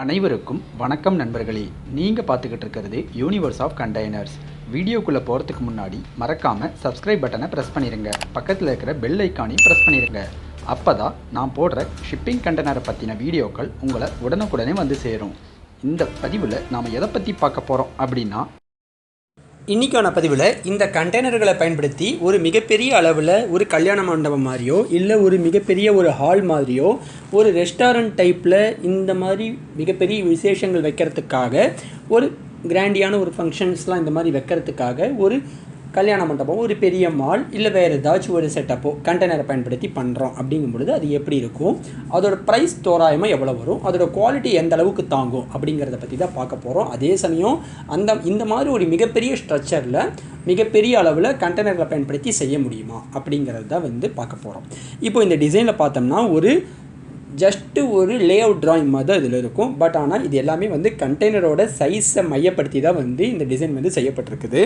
அனைவருக்கும் வணக்கம் நண்பர்களே. நீங்கள் பார்த்துக்கிட்டு இருக்கிறது யூனிவர்ஸ் ஆஃப் கண்டெய்னர்ஸ். வீடியோக்குள்ளே போகிறதுக்கு முன்னாடி மறக்காமல் சப்ஸ்கிரைப் பட்டனை ப்ரெஸ் பண்ணிடுங்க. பக்கத்தில் இருக்கிற பெல் ஐக்கானையும் ப்ரெஸ் பண்ணிடுங்க. அப்போ தான் நான் போடுற ஷிப்பிங் கண்டெய்னரை பற்றின வீடியோக்கள் உங்களை உடனுக்குடனே வந்து சேரும். இந்த பதிவில் நாம் எதை பற்றி பார்க்க போகிறோம் அப்படின்னா, இன்றைக்கான பதிவில் இந்த கண்டெய்னர்களை பயன்படுத்தி ஒரு மிகப்பெரிய அளவில் ஒரு கல்யாண மண்டபம் மாதிரியோ இல்லை ஒரு மிகப்பெரிய ஒரு ஹால் மாதிரியோ ஒரு ரெஸ்டாரண்ட் டைப்பில் இந்த மாதிரி மிகப்பெரிய விசேஷங்கள் வைக்கிறதுக்காக ஒரு கிராண்டியான ஒரு ஃபங்க்ஷன்ஸ்லாம் இந்த மாதிரி வைக்கிறதுக்காக ஒரு கல்யாண மண்டபம் ஒரு பெரிய மால் இல்லை வேறு ஏதாச்சும் ஒரு செட்டப்போ கண்டெய்னரை பயன்படுத்தி பண்ணுறோம் அப்படிங்கும் பொழுது அது எப்படி இருக்கும், அதோட ப்ரைஸ் தோராயமாக எவ்வளோ வரும், அதோட குவாலிட்டி எந்த அளவுக்கு தாங்கும் அப்படிங்கிறத பற்றி தான் பார்க்க போகிறோம். அதே சமயம் இந்த மாதிரி ஒரு மிகப்பெரிய ஸ்ட்ரக்சரில் மிகப்பெரிய அளவில் கண்டெய்னர்களை பயன்படுத்தி செய்ய முடியுமா அப்படிங்கிறது தான் பார்க்க போகிறோம். இப்போ இந்த டிசைனில் பார்த்தோம்னா ஒரு ஜஸ்ட்டு ஒரு லே அவுட் ட்ராயிங் மாதிரி தான் இதில் இருக்கும். பட் ஆனால் இது எல்லாமே கண்டெய்னரோட சைஸை மையப்படுத்தி தான் இந்த டிசைன் செய்யப்பட்டிருக்குது.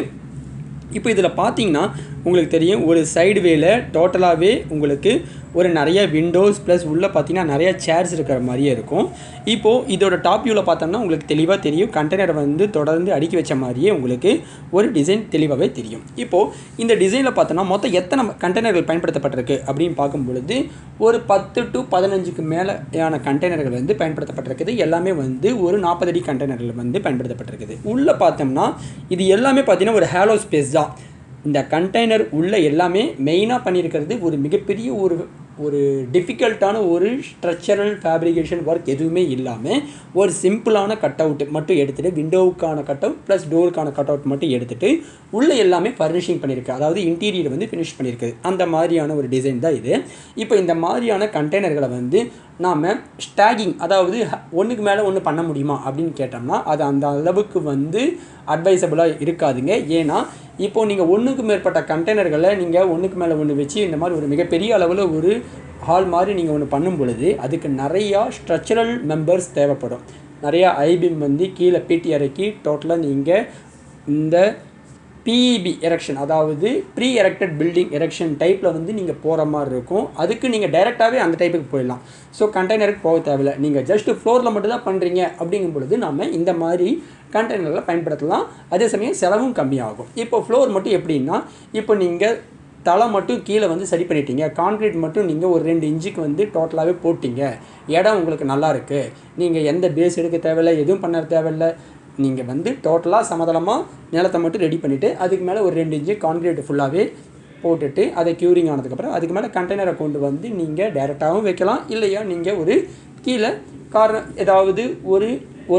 இப்போ இதில் பார்த்தீங்கன்னா உங்களுக்கு தெரியும், ஒரு சைடு வேல டோட்டலாகவே உங்களுக்கு ஒரு நிறைய விண்டோஸ் ப்ளஸ் உள்ளே பார்த்தீங்கன்னா நிறையா சேர்ஸ் இருக்கிற மாதிரியே இருக்கும். இப்போது இதோட டாப் வியூவில் பார்த்தோம்னா உங்களுக்கு தெளிவாக தெரியும், கண்டெய்னரை தொடர்ந்து அடுக்கி வச்ச மாதிரியே உங்களுக்கு ஒரு டிசைன் தெளிவாகவே தெரியும். இப்போது இந்த டிசைனில் பார்த்தோன்னா மொத்தம் எத்தனை கண்டெய்னர்கள் பயன்படுத்தப்பட்டிருக்கு அப்படின்னு பார்க்கும் பொழுது ஒரு 10 to 15க்கு மேலேயான கண்டெய்னர்கள் பயன்படுத்தப்பட்டிருக்குது. எல்லாமே ஒரு 40 அடி கண்டெய்னர்கள் பயன்படுத்தப்பட்டிருக்குது. உள்ளே பார்த்தோம்னா இது எல்லாமே பார்த்தீங்கன்னா ஒரு ஹேலோ ஸ்பேஸ் தான். இந்த கண்டெய்னர் உள்ள எல்லாமே மெயினாக பண்ணியிருக்கிறது ஒரு மிகப்பெரிய ஒரு டிஃபிகல்ட்டான ஒரு ஸ்ட்ரக்சரல் ஃபேப்ரிகேஷன் ஒர்க் எதுவுமே இல்லாமல் ஒரு சிம்பிளான கட் அவுட் மட்டும் எடுத்துகிட்டு விண்டோவுக்கான கட் அவுட் ப்ளஸ் டோருக்கான கட் அவுட் மட்டும் எடுத்துகிட்டு உள்ளே எல்லாமே ஃபர்னிஷிங் பண்ணியிருக்கு, அதாவது இன்டீரியர் ஃபினிஷ் பண்ணியிருக்கு. அந்த மாதிரியான ஒரு டிசைன் தான் இது. இப்போ இந்த மாதிரியான கண்டெய்னர்களை நாம் ஸ்டாகிங், அதாவது ஒன்றுக்கு மேலே ஒன்று பண்ண முடியுமா அப்படின்னு கேட்டோம்னா அது அந்த அளவுக்கு அட்வைசபிளாக இருக்காதுங்க. ஏன்னா இப்போது நீங்கள் ஒன்றுக்கு மேற்பட்ட கண்டெய்னர்களை நீங்கள் ஒன்றுக்கு மேலே ஒன்று வச்சு இந்த மாதிரி ஒரு மிகப்பெரிய அளவில் ஒரு ஹால் மாதிரி நீங்கள் ஒன்று பண்ணும் பொழுது அதுக்கு நிறையா ஸ்ட்ரக்சரல் மெம்பர்ஸ் தேவைப்படும். நிறையா ஐபிஎம் கீழே பிடி இறக்கி டோட்டலாக நீங்கள் இந்த பிஇபி எரெக்ஷன், அதாவது ப்ரீ எரெக்டட் பில்டிங் எரெக்ஷன் டைப்பில் நீங்கள் போகிற மாதிரி இருக்கும். அதுக்கு நீங்கள் டைரெக்டாகவே அந்த டைப்புக்கு போயிடலாம். ஸோ கண்டெய்னருக்கு போக தேவையில்லை. நீங்கள் ஜஸ்ட்டு ஃப்ளோரில் மட்டும் தான் பண்ணுறீங்க அப்படிங்கும் பொழுது நம்ம இந்த மாதிரி கண்டெய்னரில் பயன்படுத்தலாம். அதே சமயம் செலவும் கம்மியாகும். இப்போ ஃப்ளோர் மட்டும் எப்படின்னா, இப்போ நீங்கள் தலை மட்டும் கீழே சரி பண்ணிட்டீங்க, கான்க்ரீட் மட்டும் நீங்கள் ஒரு 2 இன்ச்சுக்கு டோட்டலாகவே போட்டிங்க, இடம் உங்களுக்கு நல்லா இருக்குது, நீங்கள் எந்த பேஸ் எடுக்க தேவையில்லை, எதுவும் பண்ண தேவையில்லை, நீங்கள் டோட்டலாக சமதளமாக நிலத்தை மட்டும் ரெடி பண்ணிவிட்டு அதுக்கு மேலே ஒரு 2 இன்ச்சு கான்க்ரீட் ஃபுல்லாகவே போட்டுட்டு அதை க்யூரிங் ஆனதுக்கப்புறம் அதுக்கு மேலே கண்டெய்னரை கொண்டு நீங்கள் டைரெக்டாகவும் வைக்கலாம். இல்லையா நீங்கள் ஒரு கீழே ஏதாவது ஒரு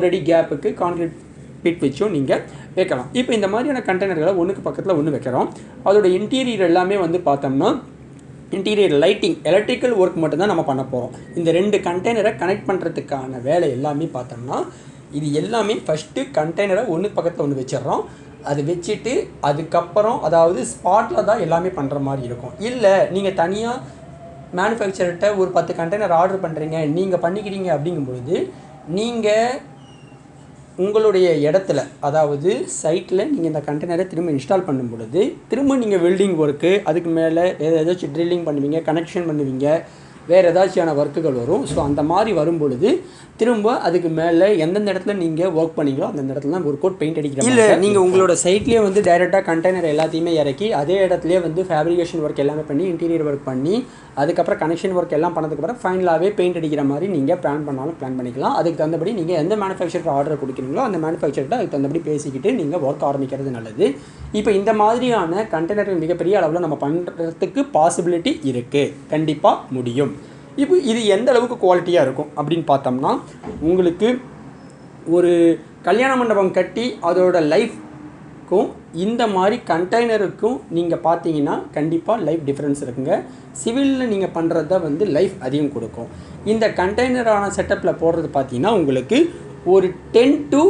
அடி கேப்புக்கு கான்க்ரீட் பிட் வச்சும் நீங்கள் வைக்கலாம். இப்போ இந்த மாதிரியான கண்டெய்னர்களை ஒன்றுக்கு பக்கத்தில் ஒன்று வைக்கிறோம். அதோட இன்டீரியர் எல்லாமே பார்த்தோம்னா இன்டீரியர் லைட்டிங், எலக்ட்ரிக்கல் ஒர்க் மட்டும்தான் நம்ம பண்ண போகிறோம். இந்த 2 கண்டெய்னரை கனெக்ட் பண்ணுறதுக்கான வேலை எல்லாமே பார்த்தோம்னா இது எல்லாமே ஃபஸ்ட்டு கண்டெய்னரை ஒன்று பக்கத்தில் ஒன்று வச்சிடறோம். அது வச்சுட்டு அதுக்கப்புறம் அதாவது ஸ்பாட்டில் தான் எல்லாமே பண்ணுற மாதிரி இருக்கும். இல்லை நீங்கள் தனியாக மேனுஃபேக்சர்கிட்ட ஒரு 10 கண்டெய்னர் ஆர்டர் பண்ணுறீங்க, நீங்கள் பண்ணிக்கிறீங்க அப்படிங்கும்பொழுது நீங்கள் உங்களுடைய இடத்துல, அதாவது சைட்டில் நீங்கள் இந்த கண்டெய்னரை திரும்ப இன்ஸ்டால் பண்ணும் பொழுது திரும்ப நீங்கள் வெல்டிங் ஒர்க்கு, அதுக்கு மேலே ஏதாச்சும் ட்ரில்லிங் பண்ணுவீங்க, கனெக்ஷன் பண்ணுவீங்க, வேறு ஏதாச்சும் ஒர்க்குகள் வரும். ஸோ அந்த மாதிரி வரும் பொழுது திரும்ப அதுக்கு மேலே எந்தெந்த இடத்துல நீங்கள் ஒர்க் பண்ணிங்களோ அந்தந்த இடத்துல தான் ஒரு கோட் பெயிண்ட் அடிக்கிறோம். இல்லை நீங்கள் உங்களோட சைட்லேயே டைரெக்டாக கண்டெய்னர் எல்லாத்தையுமே இறக்கி அதே இடத்துலேயே ஃபேப்ரிகேஷன் ஒர்க் எல்லாமே பண்ணி இன்டீரியர் ஒர்க் பண்ணி அதுக்கப்புறம் கனெக்ஷன் ஒர்க் எல்லாம் பண்ணதுக்கப்புறம் ஃபைனலாகவே பெயிண்ட் அடிக்கிற மாதிரி நீங்கள் பிளான் பண்ணாலும் பிளான் பண்ணிக்கலாம். அதுக்கு தகுந்தபடி நீங்கள் எந்த மேனுஃபேக்சருக்கு ஆர்டர் கொடுக்குறீங்களோ அந்த மேனுஃபேக்சர்கிட்ட அதுக்கு தகுந்தபடி பேசிக்கிட்டு நீங்கள் ஒர்க் ஆரம்பிக்கிறது நல்லது. இப்போ இந்த மாதிரியான கண்டெய்னர்கள் மிகப்பெரிய அளவில் நம்ம பண்ணுறதுக்கு பாசிபிலிட்டி இருக்குது, கண்டிப்பாக முடியும். இப்போ இது எந்த அளவுக்கு குவாலிட்டியாக இருக்கும் அப்படின்னு பார்த்தோம்னா, உங்களுக்கு ஒரு கல்யாண மண்டபம் கட்டி அதோட லைஃப்க்கும் இந்த மாதிரி கண்டெய்னருக்கும் நீங்கள் பார்த்தீங்கன்னா கண்டிப்பாக லைஃப் டிஃப்ரென்ஸ் இருக்குங்க. சிவிலில் நீங்கள் பண்ணுறது லைஃப் அதிகம் கொடுக்கும். இந்த கண்டெய்னரான செட்டப்பில் போடுறது பார்த்தீங்கன்னா உங்களுக்கு ஒரு 10 to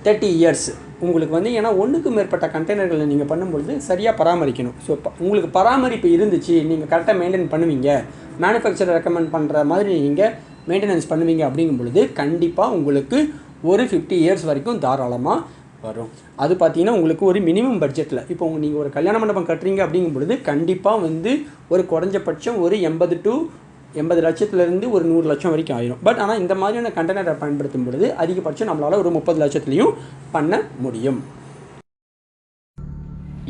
30 இயர்ஸ் உங்களுக்கு ஏன்னா ஒன்றுக்கு மேற்பட்ட கண்டெய்னர்களை நீங்கள் பண்ணும்பொழுது சரியாக பராமரிக்கணும். ஸோ உங்களுக்கு பராமரிப்பு இருந்துச்சு, நீங்கள் கரெக்டாக மெயின்டைன் பண்ணுவீங்க, மேனுஃபேக்சர் ரெக்கமெண்ட் பண்ணுற மாதிரி நீங்கள் மெயின்டெனன்ஸ் பண்ணுவீங்க அப்படிங்கும் பொழுது கண்டிப்பாக உங்களுக்கு ஒரு 50 இயர்ஸ் வரைக்கும் தாராளமாக வரும். அது பார்த்தீங்கன்னா உங்களுக்கு ஒரு மினிமம் பட்ஜெட்டில் இப்போ நீங்கள் ஒரு கல்யாண மண்டபம் கட்டுறீங்க அப்படிங்கும் பொழுது கண்டிப்பாக ஒரு குறைஞ்சபட்சம் ஒரு 80 to 80 லட்சத்துலேருந்து ஒரு 100 லட்சம் வரைக்கும் ஆயிரும். பட் ஆனால் இந்த மாதிரியான கண்டெய்னரை பயன்படுத்தும் பொழுது அதிகபட்சம் நம்மளால் ஒரு 30 லட்சத்துலேயும் பண்ண முடியும்.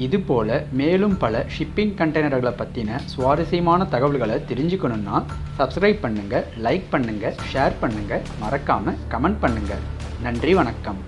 இதுபோல் மேலும் பல ஷிப்பிங் கண்டெய்னர்களை பற்றின சுவாரஸ்யமான தகவல்களை தெரிஞ்சுக்கணுன்னா சப்ஸ்கிரைப் பண்ணுங்கள், லைக் பண்ணுங்கள், ஷேர் பண்ணுங்கள், மறக்காமல் கமெண்ட் பண்ணுங்கள். நன்றி, வணக்கம்.